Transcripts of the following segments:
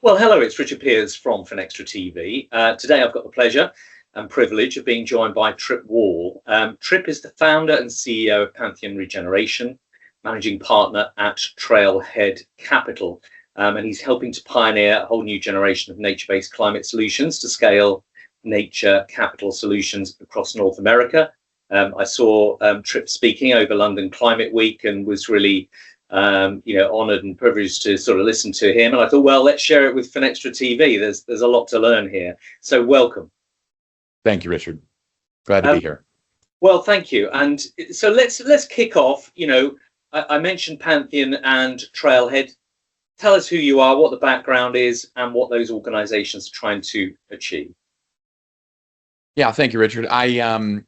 Well, hello, it's Richard Pears from FinextraTV. Today I've got the pleasure and privilege of being joined by Tripp Wall. Tripp is the founder and CEO of Pantheon Regeneration, managing partner at Trailhead Capital, and he's helping to pioneer a whole new generation of nature-based climate solutions to scale nature capital solutions across North America. I saw Tripp speaking over London Climate Week and was really honoured and privileged to sort of listen to him. And I thought, well, let's share it with FinextraTV. There's a lot to learn here. So welcome. Thank you, Richard. Glad to be here. Well, thank you. And so let's kick off. I mentioned Pantheon and Trailhead. Tell us who you are, what the background is, and what those organizations are trying to achieve. Yeah, thank you, Richard. I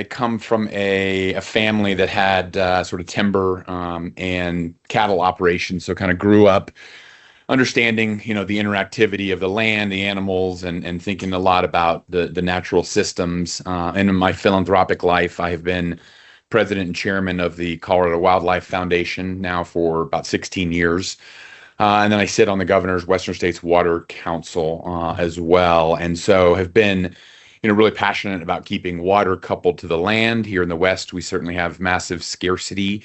come from a family that had sort of timber and cattle operations, so kind of grew up understanding, the interactivity of the land, the animals, and thinking a lot about the natural systems. And in my philanthropic life, I have been president and chairman of the Colorado Wildlife Foundation now for about 16 years. And then I sit on the governor's Western States Water Council as well. And so have been really passionate about keeping water coupled to the land. Here in the West, we certainly have massive scarcity,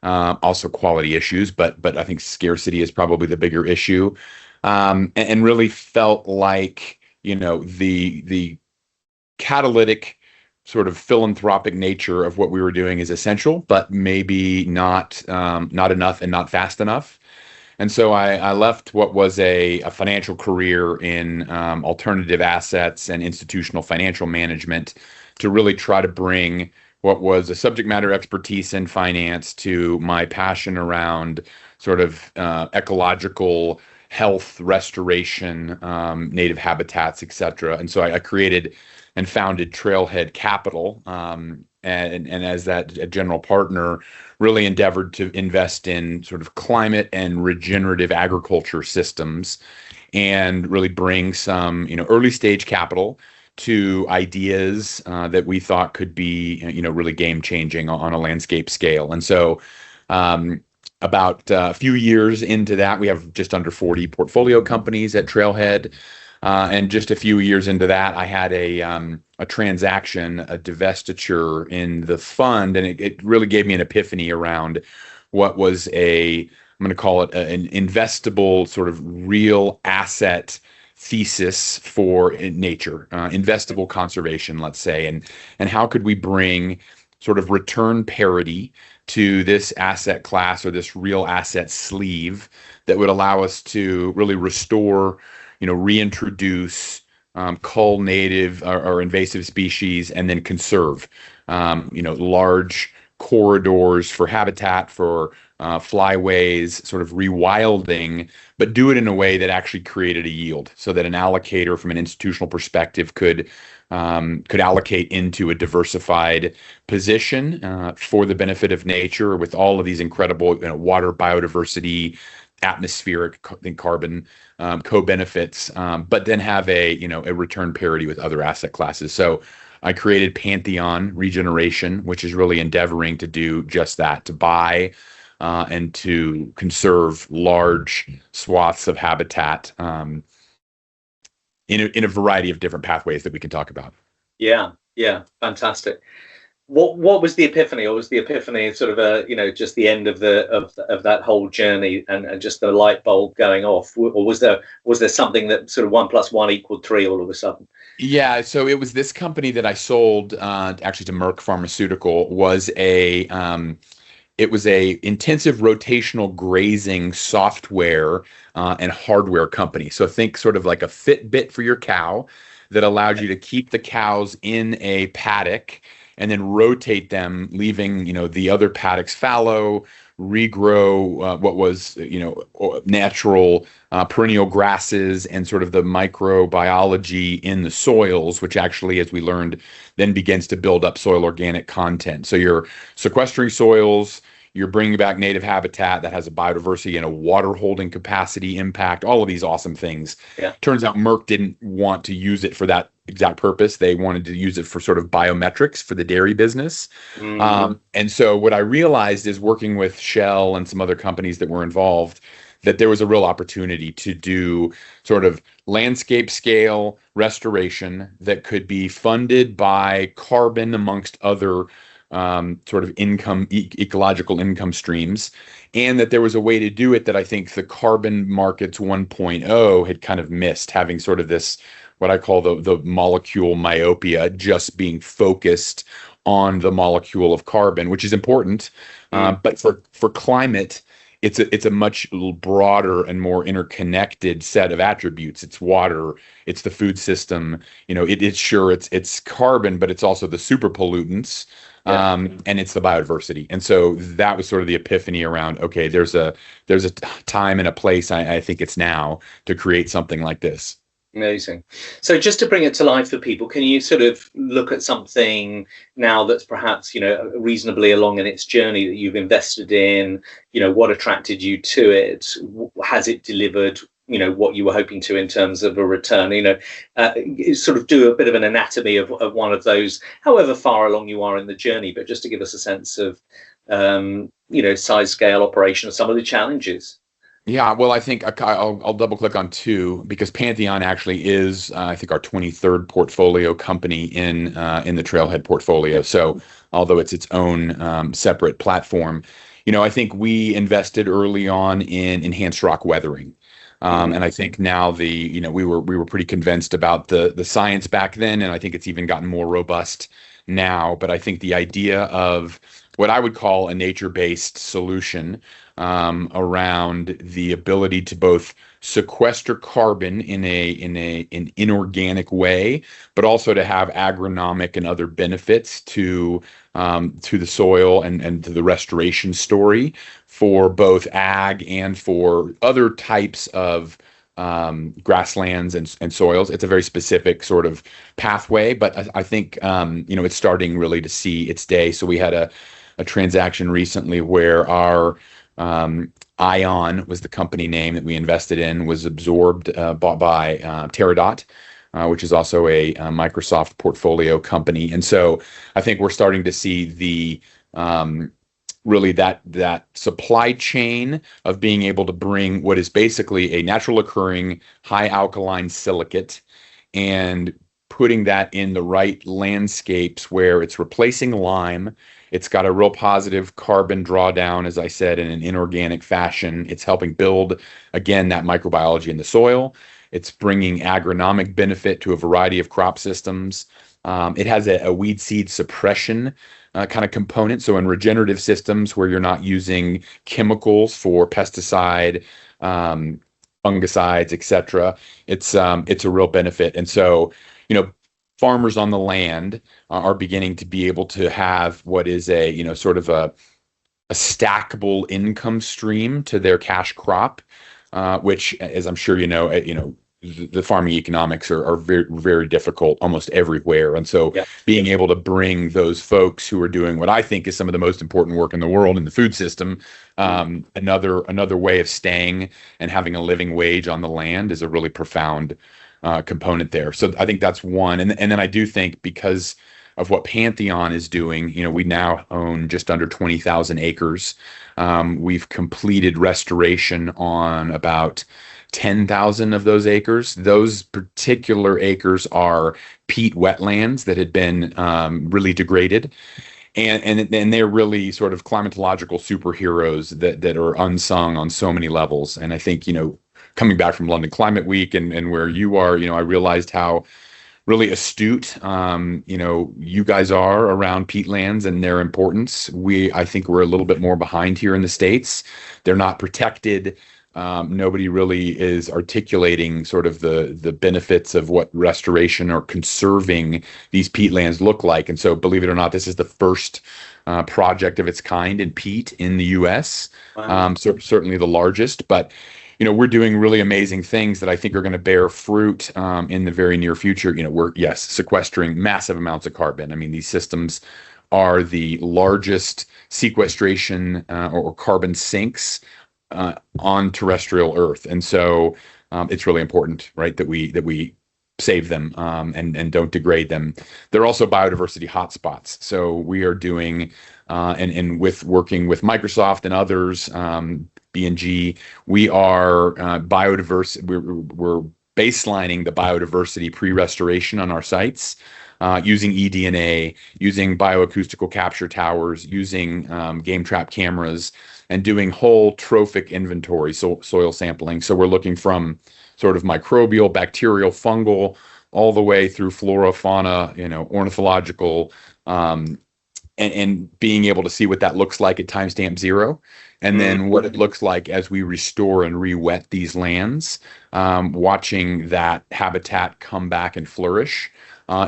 also quality issues, but I think scarcity is probably the bigger issue. And really felt like, the catalytic sort of philanthropic nature of what we were doing is essential, but maybe not enough and not fast enough. And so I left what was a financial career in alternative assets and institutional financial management to really try to bring what was a subject matter expertise in finance to my passion around sort of ecological health, restoration, native habitats, et cetera. And so I created and founded Trailhead Capital, and as that general partner, really endeavored to invest in sort of climate and regenerative agriculture systems, and really bring some early stage capital to ideas that we thought could be really game changing on a landscape scale. And so about a few years into that, we have just under 40 portfolio companies at Trailhead. And just a few years into that, I had a transaction, a divestiture in the fund, and it really gave me an epiphany around what was I'm going to call it an investable sort of real asset thesis for nature, investable conservation, let's say, and how could we bring sort of return parity to this asset class or this real asset sleeve that would allow us to really restore, reintroduce cull native or invasive species, and then conserve, large corridors for habitat, for flyways, sort of rewilding, but do it in a way that actually created a yield, so that an allocator from an institutional perspective could allocate into a diversified position for the benefit of nature, with all of these incredible water, biodiversity, atmospheric carbon co-benefits, but then have a return parity with other asset classes. So I created Pantheon Regeneration, which is really endeavoring to do just that, to buy and to conserve large swaths of habitat in a variety of different pathways that we can talk about. Yeah, fantastic. What was the epiphany, or was the epiphany sort of just the end of that whole journey and just the light bulb going off, or was there something that sort of 1 + 1 = 3 all of a sudden? Yeah, so it was this company that I sold actually to Merck Pharmaceutical. It was a intensive rotational grazing software and hardware company. So think sort of like a Fitbit for your cow that allowed you to keep the cows in a paddock and then rotate them, leaving the other paddocks fallow, regrow what was natural perennial grasses and sort of the microbiology in the soils, which actually, as we learned, then begins to build up soil organic content. So you're sequestering soils, you're bringing back native habitat that has a biodiversity and a water holding capacity impact, all of these awesome things. Yeah. Turns out Merck didn't want to use it for that exact purpose. They wanted to use it for sort of biometrics for the dairy business. And so what I realized is, working with Shell and some other companies that were involved, that there was a real opportunity to do sort of landscape scale restoration that could be funded by carbon amongst other sort of ecological income streams, and that there was a way to do it that I think the carbon markets 1.0 had kind of missed, having sort of this, what I call the molecule myopia, just being focused on the molecule of carbon, which is important. But for climate, it's a much broader and more interconnected set of attributes. It's water, it's the food system, it's carbon, but it's also the super pollutants. And it's the biodiversity. And so that was sort of the epiphany around, okay, there's a time and a place, I think it's now, to create something like this. Amazing. So just to bring it to life for people, can you sort of look at something now that's perhaps, reasonably along in its journey that you've invested in, what attracted you to it? Has it delivered, what you were hoping to in terms of a return, sort of do a bit of an anatomy of one of those, however far along you are in the journey, but just to give us a sense of, size, scale, operation, some of the challenges. Yeah, well, I think I'll double click on two, because Pantheon actually is, I think, our 23rd portfolio company in the Trailhead portfolio. So although it's its own separate platform, I think we invested early on in enhanced rock weathering. And I think now we were pretty convinced about the science back then, and I think it's even gotten more robust now. But I think the idea of what I would call a nature-based solution around the ability to both sequester carbon in an inorganic way, but also to have agronomic and other benefits to the soil and to the restoration story for both ag and for other types of grasslands and soils. It's a very specific sort of pathway, but I think it's starting really to see its day. So we had a transaction recently where our Ion was the company name that we invested in, was bought by Teradot, which is also a Microsoft portfolio company. And so I think we're starting to see the really that supply chain of being able to bring what is basically a natural occurring high alkaline silicate and putting that in the right landscapes where it's replacing lime. It's got a real positive carbon drawdown, as I said, in an inorganic fashion. It's helping build, again, that microbiology in the soil. It's bringing agronomic benefit to a variety of crop systems. It has a weed seed suppression kind of component. So in regenerative systems where you're not using chemicals for pesticide, fungicides, etc., it's a real benefit. And so, farmers on the land are beginning to be able to have what is a sort of a stackable income stream to their cash crop, which, as I'm sure the farming economics are very, very difficult almost everywhere. And so being able to bring those folks who are doing what I think is some of the most important work in the world in the food system, another way of staying and having a living wage on the land is a really profound component there. So I think that's one. And then I do think, because of what Pantheon is doing, we now own just under 20,000 acres. We've completed restoration on about 10,000 of those acres. Those particular acres are peat wetlands that had been really degraded. And they're really sort of climatological superheroes that are unsung on so many levels. And I think, coming back from London Climate Week and where you are, I realized how really astute, you guys are around peatlands and their importance. I think we're a little bit more behind here in the States. They're not protected. Nobody really is articulating sort of the benefits of what restoration or conserving these peatlands look like. And so, believe it or not, this is the first project of its kind in peat in the U.S. Wow. So certainly the largest, but we're doing really amazing things that I think are going to bear fruit in the very near future. We're sequestering massive amounts of carbon. I mean, these systems are the largest sequestration or carbon sinks on terrestrial Earth, and so it's really important, right, that we save them and don't degrade them. They're also biodiversity hotspots. So we are doing and with working with Microsoft and others, B&G. We are biodiverse. We're baselining the biodiversity pre-restoration on our sites, using eDNA, using bioacoustical capture towers, using game trap cameras, and doing whole trophic inventory, soil sampling. So we're looking from sort of microbial, bacterial, fungal, all the way through flora, fauna, ornithological, and being able to see what that looks like at timestamp 0, and then what it looks like as we restore and re-wet these lands. Watching that habitat come back and flourish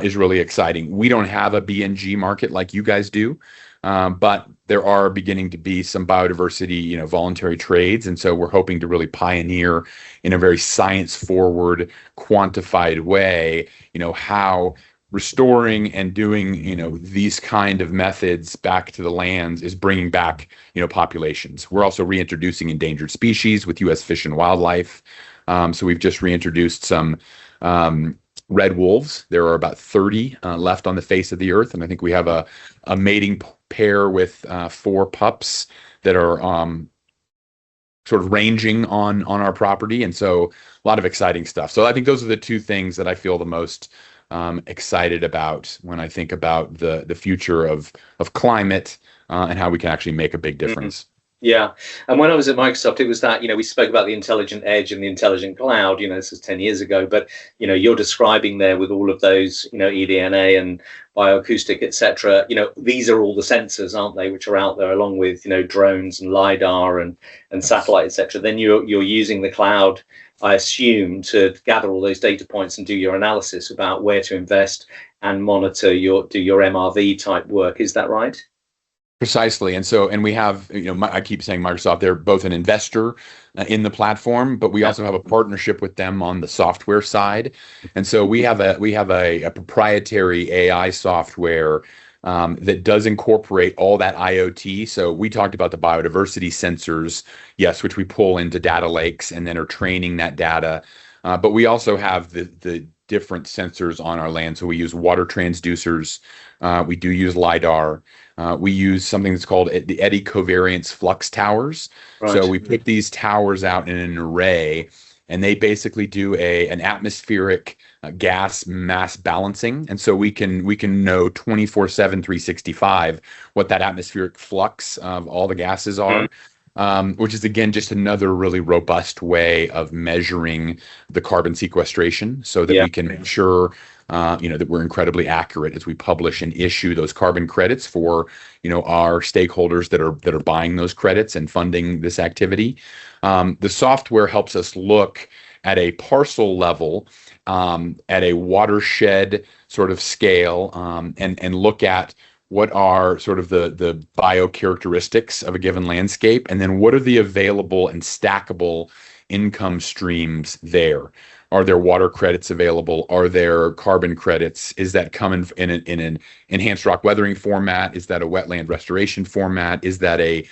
is really exciting. We don't have a B&G market like you guys do, but there are beginning to be some biodiversity, voluntary trades, and so we're hoping to really pioneer in a very science-forward, quantified way, how restoring and doing, these kind of methods back to the lands is bringing back, populations. We're also reintroducing endangered species with U.S. Fish and Wildlife. So we've just reintroduced some red wolves. There are about 30 left on the face of the earth, and I think we have a mating pair with 4 pups that are sort of ranging on our property, and so a lot of exciting stuff. So I think those are the 2 things that I feel the most excited about when I think about the future of climate and how we can actually make a big difference. Yeah. And when I was at Microsoft, it was that, we spoke about the intelligent edge and the intelligent cloud, this was 10 years ago, but, you're describing there with all of those, eDNA and bioacoustic, etc. These are all the sensors, aren't they, which are out there along with, drones and LiDAR and satellite, etc. Then you're using the cloud, I assume, to gather all those data points and do your analysis about where to invest and monitor do your MRV type work. Is that right? Precisely. And we have, I keep saying Microsoft, they're both an investor in the platform, but we also have a partnership with them on the software side. And so we have a proprietary AI software that does incorporate all that IoT. So we talked about the biodiversity sensors, yes, which we pull into data lakes and then are training that data. But we also have the different sensors on our land. So we use water transducers. We do use LiDAR. We use something that's called the eddy covariance flux towers. Right. So we put these towers out in an array, and they basically do an atmospheric gas mass balancing. And so we can know 24/7, 365 what that atmospheric flux of all the gases are. Which is, again, just another really robust way of measuring the carbon sequestration so that we can make sure, that we're incredibly accurate as we publish and issue those carbon credits for, our stakeholders that are buying those credits and funding this activity. The software helps us look at a parcel level, at a watershed sort of scale, and look at what are sort of the biocharacteristics of a given landscape, and then what are the available and stackable income streams there? Are there water credits available? Are there carbon credits? Is that coming in an enhanced rock weathering format? Is that a wetland restoration format? Is that a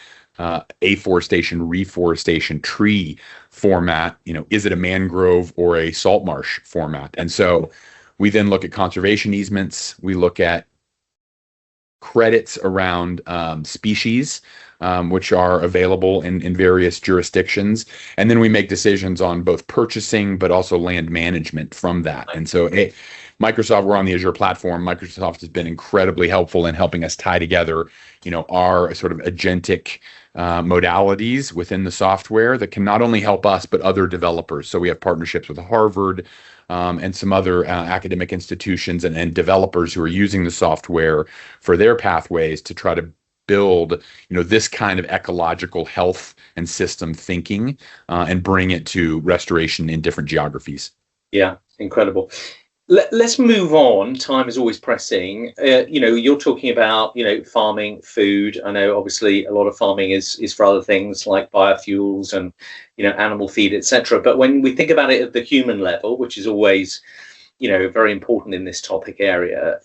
afforestation, reforestation tree format? Is it a mangrove or a salt marsh format? And so we then look at conservation easements. We look at credits around species, which are available in various jurisdictions. And then we make decisions on both purchasing, but also land management from that. And so Microsoft, we're on the Azure platform. Microsoft has been incredibly helpful in helping us tie together, our sort of agentic modalities within the software that can not only help us, but other developers. So we have partnerships with Harvard, and some other academic institutions and developers who are using the software for their pathways to try to build, this kind of ecological health and system thinking, and bring it to restoration in different geographies. Yeah, incredible. Let's move on. Time is always pressing. You're talking about, farming, food. I know obviously a lot of farming is for other things like biofuels and, animal feed, etc. But when we think about it at the human level, which is always, very important in this topic area,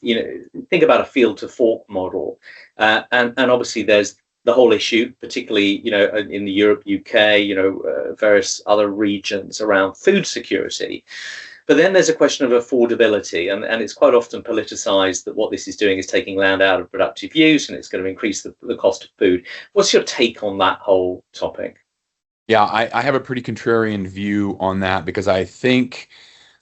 think about a field to fork model. And obviously there's the whole issue, particularly, in the Europe, UK, various other regions around food security. But then there's a question of affordability, and it's quite often politicized that what this is doing is taking land out of productive use and it's going to increase the cost of food. What's your take on that whole topic? Yeah, I have a pretty contrarian view on that because I think,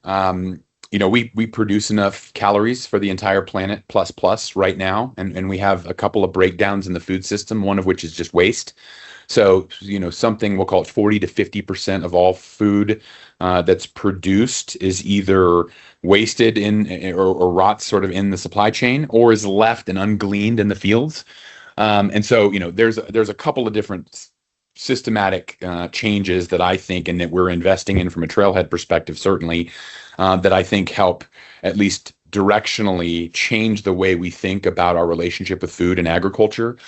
we produce enough calories for the entire planet plus right now, and we have a couple of breakdowns in the food system, one of which is just waste. So, something we'll call it 40 to 50% of all food that's produced is either wasted or rots sort of in the supply chain, or is left and ungleaned in the fields. And so, there's a couple of different systematic changes that I think and that we're investing in from a Trailhead perspective, certainly, that I think help at least directionally change the way we think about our relationship with food and agriculture.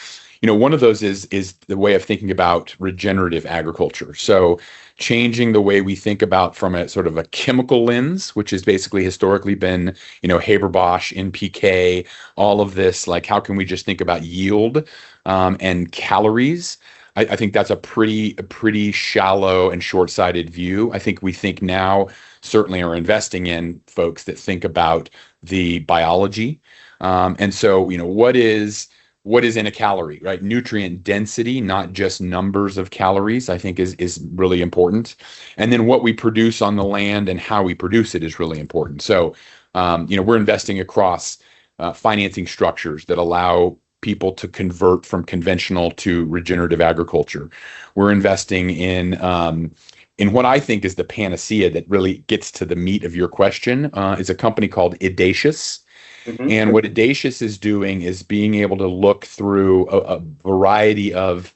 One of those is the way of thinking about regenerative agriculture. So changing the way we think about from a sort of a chemical lens, which has basically historically been, Haber-Bosch, NPK, all of this, like how can we just think about yield and calories? I think that's a pretty shallow and short-sighted view. I think we think now certainly are investing in folks that think about the biology. And so, what is in a calorie, right? Nutrient density, not just numbers of calories, I think is really important. And then what we produce on the land and how we produce it is really important. So, we're investing across financing structures that allow people to convert from conventional to regenerative agriculture. We're investing in what I think is the panacea that really gets to the meat of your question, is a company called Audacious. Mm-hmm. And what Audacious is doing is being able to look through a variety of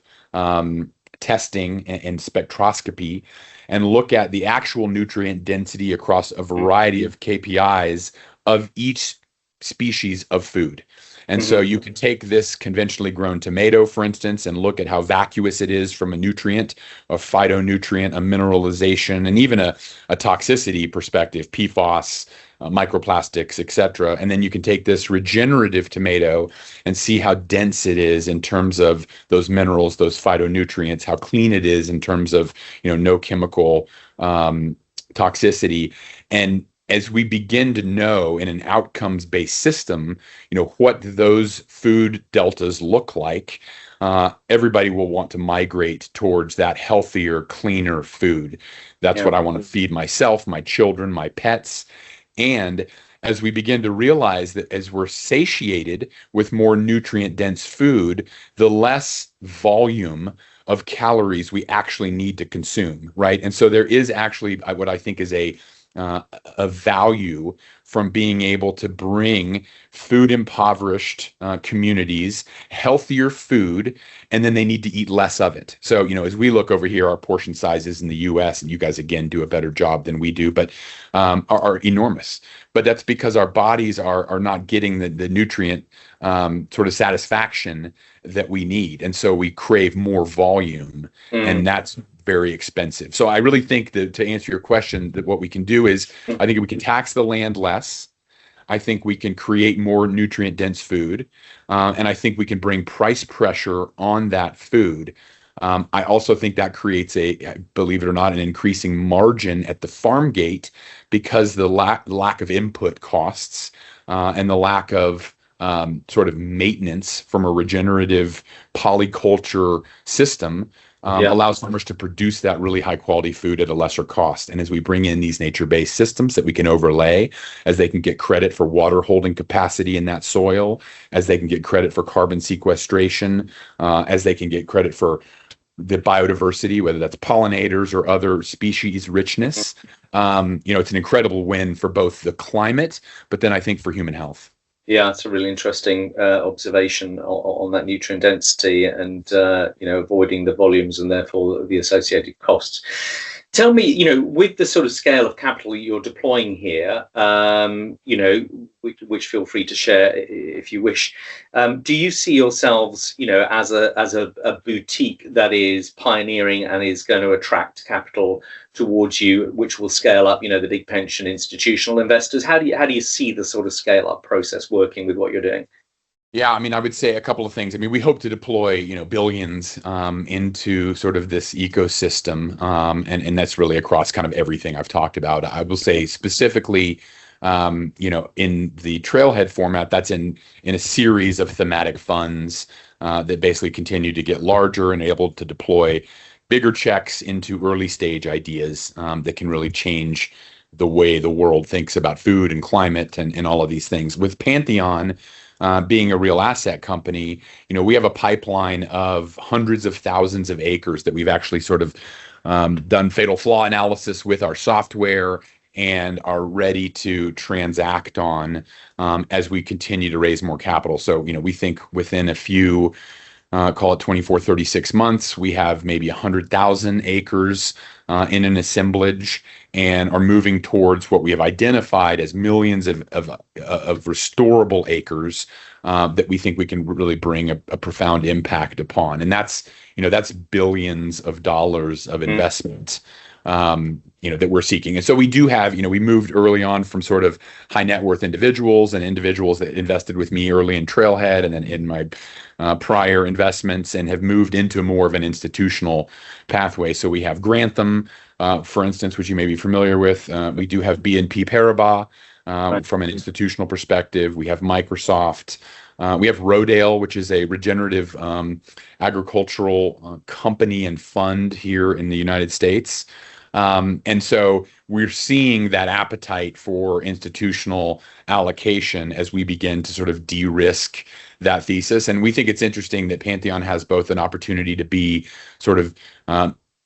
testing and spectroscopy and look at the actual nutrient density across a variety of KPIs of each species of food. And so you can take this conventionally grown tomato, for instance, and look at how vacuous it is from a nutrient, a phytonutrient, a mineralization, and even a toxicity perspective, PFAS, microplastics, et cetera. And then you can take this regenerative tomato and see how dense it is in terms of those minerals, those phytonutrients, how clean it is in terms of, no chemical toxicity. And as we begin to know in an outcomes-based system, what those food deltas look like, everybody will want to migrate towards that healthier, cleaner food. That's what I want to feed myself, my children, my pets. And as we begin to realize that as we're satiated with more nutrient-dense food, the less volume of calories we actually need to consume, right? And so there is actually what I think is a value from being able to bring food impoverished communities healthier food, and then they need to eat less of it. So, as we look over here, our portion sizes in the US, and you guys again do a better job than we do, but are enormous. But that's because our bodies are not getting the nutrient sort of satisfaction that we need. And so we crave more volume, and that's very expensive. So I really think that to answer your question, that what we can do is, I think we can tax the land less. I think we can create more nutrient dense food. And I think we can bring price pressure on that food. I also think that creates believe it or not, an increasing margin at the farm gate, because the lack of input costs and the lack of sort of maintenance from a regenerative polyculture system allows farmers to produce that really high quality food at a lesser cost. And as we bring in these nature-based systems that we can overlay, as they can get credit for water holding capacity in that soil, as they can get credit for carbon sequestration, as they can get credit for the biodiversity, whether that's pollinators or other species richness, it's an incredible win for both the climate, but then I think for human health. Yeah, it's a really interesting observation on that nutrient density and, avoiding the volumes and therefore the associated costs. Tell me, with the sort of scale of capital you're deploying here, which feel free to share if you wish, do you see yourselves, as a boutique that is pioneering and is going to attract capital towards you, which will scale up, the big pension institutional investors? How do you see the sort of scale up process working with what you're doing? Yeah, I would say a couple of things. We hope to deploy, billions into sort of this ecosystem, and that's really across kind of everything I've talked about. I will say specifically, in the Trailhead format, that's in a series of thematic funds that basically continue to get larger and able to deploy bigger checks into early stage ideas that can really change the way the world thinks about food and climate and all of these things. With Pantheon being a real asset company, we have a pipeline of hundreds of thousands of acres that we've actually sort of done fatal flaw analysis with our software and are ready to transact on as we continue to raise more capital. So, we think within a few, call it 24, 36 months, we have maybe 100,000 acres in an assemblage and are moving towards what we have identified as millions of restorable acres that we think we can really bring a profound impact upon. And that's billions of dollars of investment that we're seeking. And so we do have, we moved early on from sort of high net worth individuals and individuals that invested with me early in Trailhead and then in my prior investments, and have moved into more of an institutional pathway. So we have Grantham, for instance, which you may be familiar with. We do have BNP Paribas from an institutional perspective. We have Microsoft. We have Rodale, which is a regenerative agricultural company and fund here in the United States. And so we're seeing that appetite for institutional allocation as we begin to sort of de-risk that thesis. And we think it's interesting that Pantheon has both an opportunity to be sort of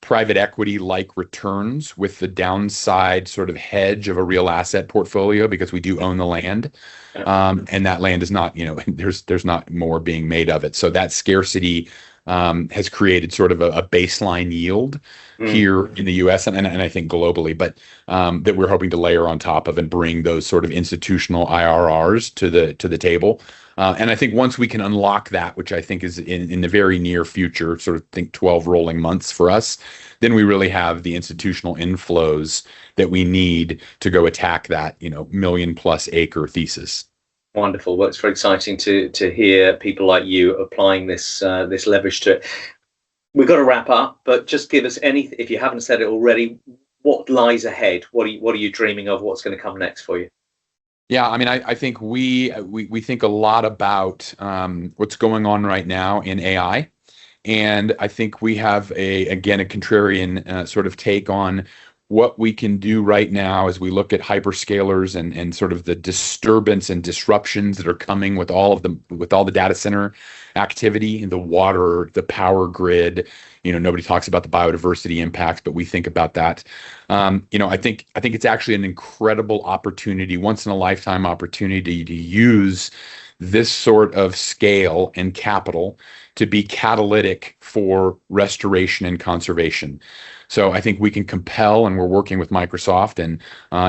private equity-like returns with the downside sort of hedge of a real asset portfolio, because we do own the land. And that land is not, there's not more being made of it. So that scarcity has created sort of a baseline yield here in the US and I think globally, but that we're hoping to layer on top of and bring those sort of institutional IRRs to the table. And I think once we can unlock that, which I think is in the very near future, sort of think 12 rolling months for us, then we really have the institutional inflows that we need to go attack that, million plus acre thesis. Wonderful. Well, it's very exciting to hear people like you applying this leverage to it. We've got to wrap up, but just give us if you haven't said it already, what lies ahead? What are you dreaming of? What's going to come next for you? Yeah, I mean, I think we think a lot about what's going on right now in AI, and I think we have a contrarian sort of take on what we can do right now as we look at hyperscalers and sort of the disturbance and disruptions that are coming with all the data center activity in the water, the power grid. Nobody talks about the biodiversity impacts, but we think about that. I think it's actually an incredible opportunity, once in a lifetime opportunity, to use this sort of scale and capital to be catalytic for restoration and conservation. So I think we can compel, and we're working with Microsoft and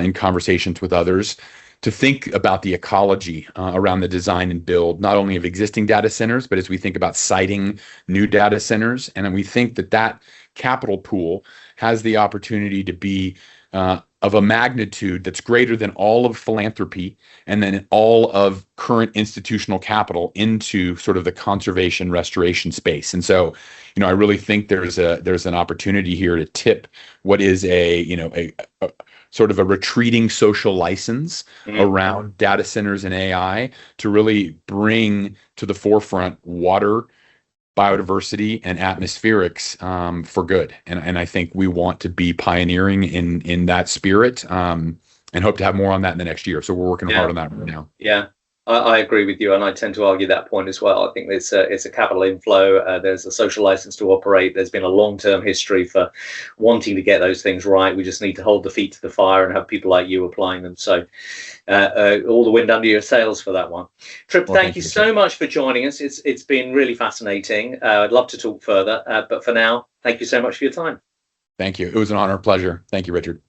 in conversations with others, to think about the ecology around the design and build, not only of existing data centers, but as we think about siting new data centers. And we think that capital pool has the opportunity to be of a magnitude that's greater than all of philanthropy and then all of current institutional capital into sort of the conservation restoration space. And so, I really think there's an opportunity here to tip what is a sort of a retreating social license around data centers and AI to really bring to the forefront water, biodiversity, and atmospherics for good. And I think we want to be pioneering in that spirit and hope to have more on that in the next year. So we're working hard on that right now. Yeah, I agree with you. And I tend to argue that point as well. I think it's a capital inflow. There's a social license to operate. There's been a long-term history for wanting to get those things right. We just need to hold the feet to the fire and have people like you applying them. So all the wind under your sails for that one. Tripp, thank you so much for joining us. It's been really fascinating. I'd love to talk further, but for now, thank you so much for your time. Thank you. It was an honor, pleasure. Thank you, Richard.